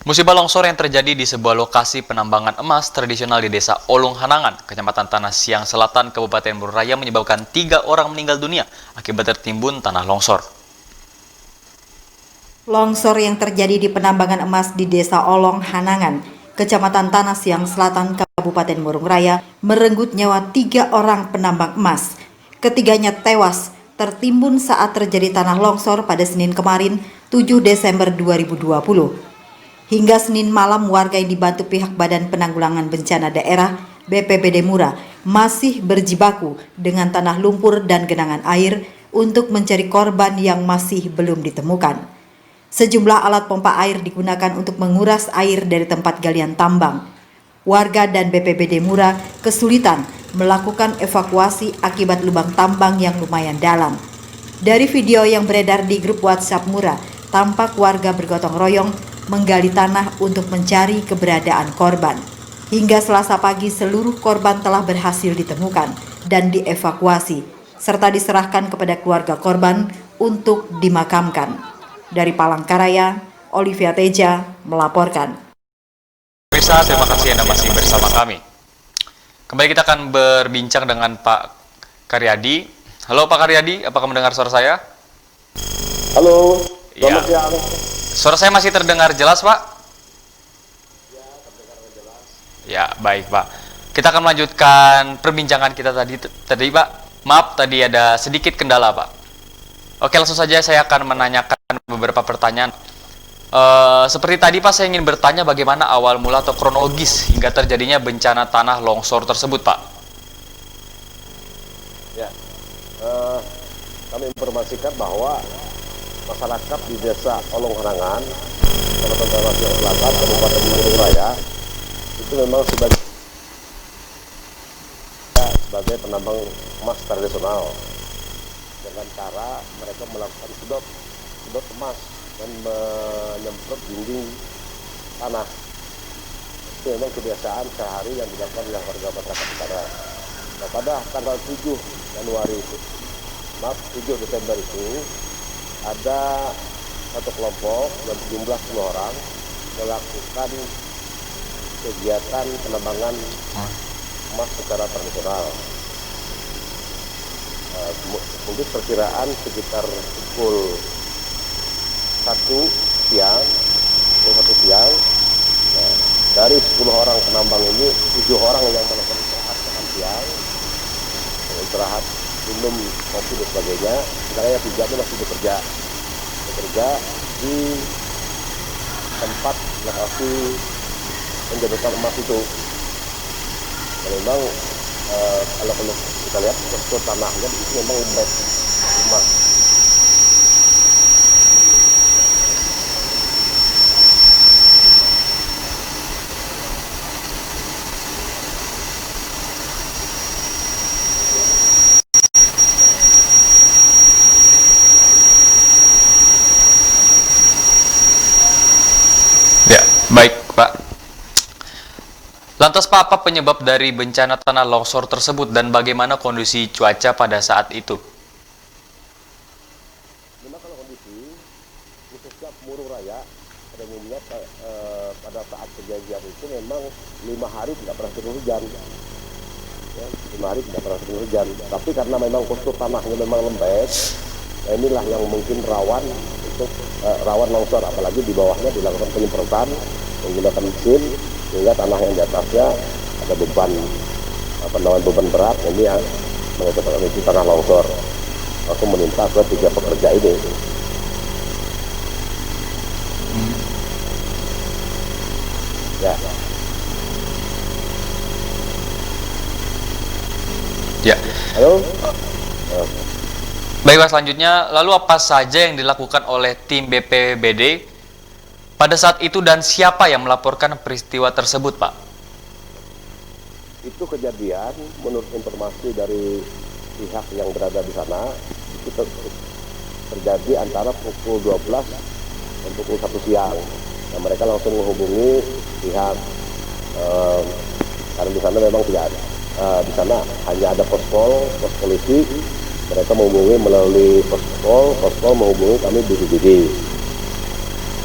Musibah longsor yang terjadi di sebuah lokasi penambangan emas tradisional di Desa Olong Hanangan, Kecamatan Tanah Siang Selatan, Kabupaten Bogor Raya menyebabkan 3 orang meninggal dunia akibat tertimbun tanah longsor. Longsor yang terjadi di penambangan emas di Desa Olong Hanangan, Kecamatan Tanah Siang Selatan, Kabupaten Bogor Raya, merenggut nyawa 3 orang penambang emas. Ketiganya tewas tertimbun saat terjadi tanah longsor pada Senin kemarin, 7 Desember 2020. Hingga Senin malam, warga yang dibantu pihak Badan Penanggulangan Bencana Daerah BPBD Mura masih berjibaku dengan tanah lumpur dan genangan air untuk mencari korban yang masih belum ditemukan. Sejumlah alat pompa air digunakan untuk menguras air dari tempat galian tambang. Warga dan BPBD Mura kesulitan melakukan evakuasi akibat lubang tambang yang lumayan dalam. Dari video yang beredar di grup WhatsApp Mura, tampak warga bergotong royong menggali tanah untuk mencari keberadaan korban. Hingga Selasa pagi, seluruh korban telah berhasil ditemukan dan dievakuasi, serta diserahkan kepada keluarga korban untuk dimakamkan. Dari Palangkaraya, Olivia Teja melaporkan. Pemirsa, terima kasih Anda masih bersama kami. Kembali kita akan berbincang dengan Pak Karyadi. Halo Pak Karyadi, apakah mendengar suara saya? Halo, Ya. selamat siang. Suara saya masih terdengar jelas, Pak? Ya, baik, Pak. Kita akan melanjutkan perbincangan kita tadi, Pak. Maaf, tadi ada sedikit kendala, Pak. Oke, langsung saja saya akan menanyakan beberapa pertanyaan. Seperti tadi, Pak, saya ingin bertanya bagaimana awal mula atau kronologis hingga terjadinya bencana tanah longsor tersebut, Pak. Ya, kami informasikan bahwa masyarakat di Desa Olong Hanangan, Kecamatan Tanah Siang Selatan, Kabupaten Bogor Raya, itu memang sebagai penambang emas tradisional dengan cara mereka melakukan sedot emas dan menyemprot dinding tanah. Itu memang kebiasaan sehari yang dilakukan oleh warga masyarakat di sana. Nah, pada tanggal 7 Desember itu ada satu kelompok yang berjumlah 10 orang melakukan kegiatan penambangan emas secara tradisional. Mungkin perkiraan sekitar pukul 1 siang. Nah, dari 10 orang penambang ini, 7 orang yang melakukan istirahat makan siang, istirahat minum kopi dan sebagainya, sedangkan yang 3 itu masih bekerja di tempat lokasi penjabatan emas itu. Dan memang kalau kita lihat postur tanahnya itu memang lembek emas. Ya, baik, Pak. Lantas, Pak, apa penyebab dari bencana tanah longsor tersebut dan bagaimana kondisi cuaca pada saat itu? Memang kalau kondisi khususnya Bogor Raya pada umumnya pada saat kejadian itu memang 5 hari tidak pernah turun hujan. Ya, 5 hari tidak pernah turun hujan. Tapi karena memang postur tanahnya memang lembek, nah inilah yang mungkin rawan untuk rawan longsor, apalagi di bawahnya dilakukan penyemprotan menggunakan mesin sehingga tanah yang di atasnya ada beban berat, ini yang menyebabkan itu tanah longsor. Aku menimpa ke 3 pekerja ini. Ya. Ya. Halo. Baik, Pak, selanjutnya, lalu apa saja yang dilakukan oleh tim BPBD pada saat itu dan siapa yang melaporkan peristiwa tersebut, Pak? Itu kejadian menurut informasi dari pihak yang berada di sana itu terjadi antara pukul 12 dan pukul 1 siang. Nah, mereka langsung menghubungi pihak karena di sana memang tidak ada. Di sana hanya ada pos polisi. Mereka menghubungi melalui pos menghubungi kami BPBD.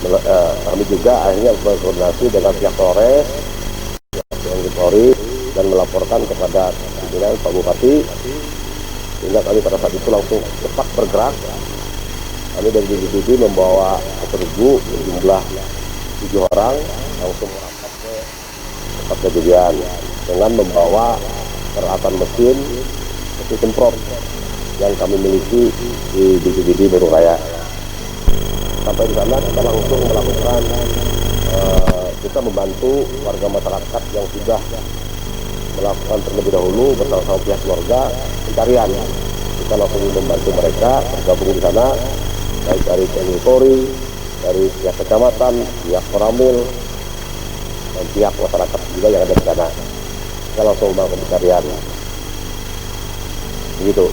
Kami juga akhirnya berkoordinasi dengan pihak Polres, pihak Polri, dan melaporkan kepada pimpinan Pak Bupati, sehingga kami pada saat itu langsung cepat bergerak. Kami dari BPBD membawa serbu berjumlah 7 orang langsung merapat ke tempat kejadian dengan membawa peralatan mesin semprot yang kami miliki di BPBD Murung Raya. Sampai di sana kita langsung melakukan, kita membantu warga masyarakat yang sudah melakukan terlebih dahulu bersama pihak keluarga pencarian. Kita langsung membantu mereka bergabung di sana, baik dari TNI Polri, dari pihak kecamatan, pihak Koramil, dan pihak masyarakat juga yang ada di sana. Kita langsung melakukan pencarian. Begitu.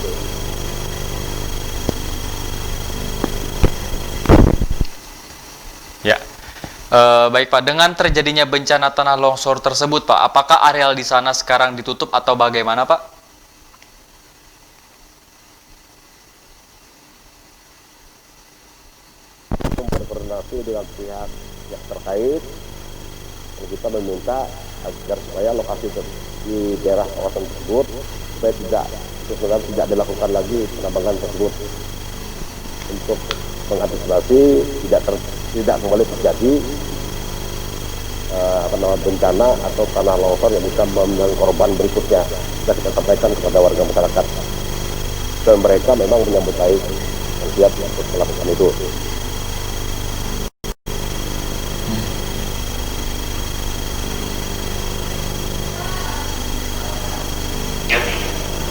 Ya, baik Pak. Dengan terjadinya bencana tanah longsor tersebut, Pak, apakah areal di sana sekarang ditutup atau bagaimana, Pak? Berkoordinasi dengan pihak yang terkait, dan kita meminta agar supaya lokasi di daerah kawasan tersebut supaya tidak dilakukan lagi penambangan tersebut untuk mengantisipasi tidak kembali terjadi bencana atau tanah longsor yang bisa menimbulkan korban berikutnya. Sudah kita sampaikan kepada warga masyarakat dan mereka memang menyambut baik dan siap untuk melakukan itu.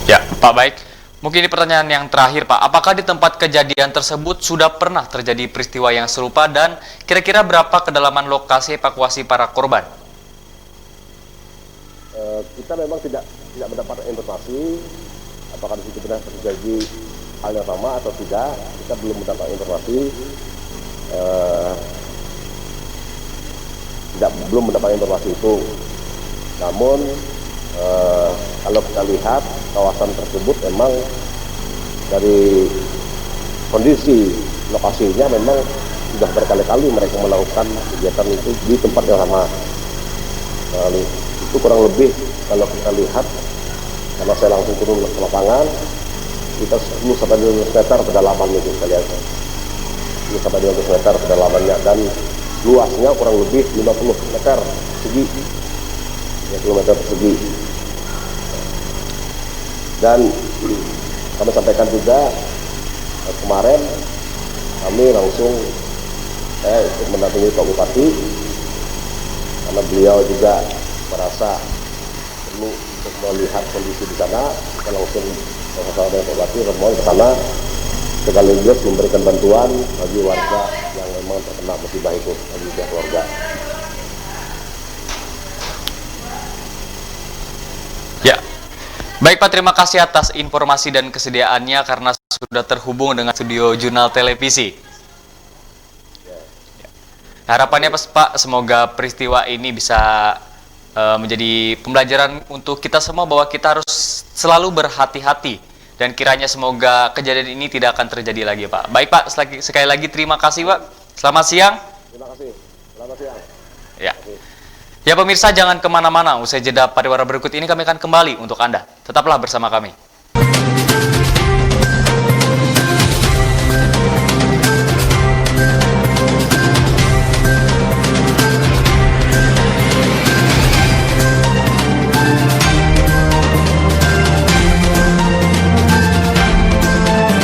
Ya, Pak, baik. Mungkin ini pertanyaan yang terakhir, Pak. Apakah di tempat kejadian tersebut sudah pernah terjadi peristiwa yang serupa dan kira-kira berapa kedalaman lokasi evakuasi para korban? Kita memang tidak mendapatkan informasi apakah di situ benar terjadi hal yang sama atau tidak. Kita belum mendapatkan informasi, belum mendapatkan informasi itu. Namun kalau kita lihat kawasan tersebut memang dari kondisi lokasinya memang sudah berkali-kali mereka melakukan kegiatan itu di tempat yang sama. Itu kurang lebih kalau kita lihat, karena saya langsung turun ke lapangan, kita 10-12 meter kedalaman itu kita lihat. 10-12 meter kedalamannya dan luasnya kurang lebih 50 meter persegi. 50 meter persegi. Dan kami sampaikan juga kemarin kami langsung ikut mendampingi Pak Bupati karena beliau juga merasa perlu untuk melihat kondisi di sana. Kita langsung bersama dengan Pak Bupati rombongan ke sana sekaligus memberikan bantuan bagi warga yang memang terkena musibah itu, bagi pihak keluarga. Ya, baik Pak, terima kasih atas informasi dan kesediaannya karena sudah terhubung dengan studio Jurnal Televisi. Harapannya Pak, semoga peristiwa ini bisa menjadi pembelajaran untuk kita semua bahwa kita harus selalu berhati-hati dan kiranya semoga kejadian ini tidak akan terjadi lagi, Pak. Baik Pak, sekali lagi terima kasih Pak. Selamat siang. Terima kasih. Selamat siang. Ya. Ya pemirsa, jangan kemana-mana. Usai jeda pariwara berikut ini kami akan kembali untuk Anda. Tetaplah bersama kami.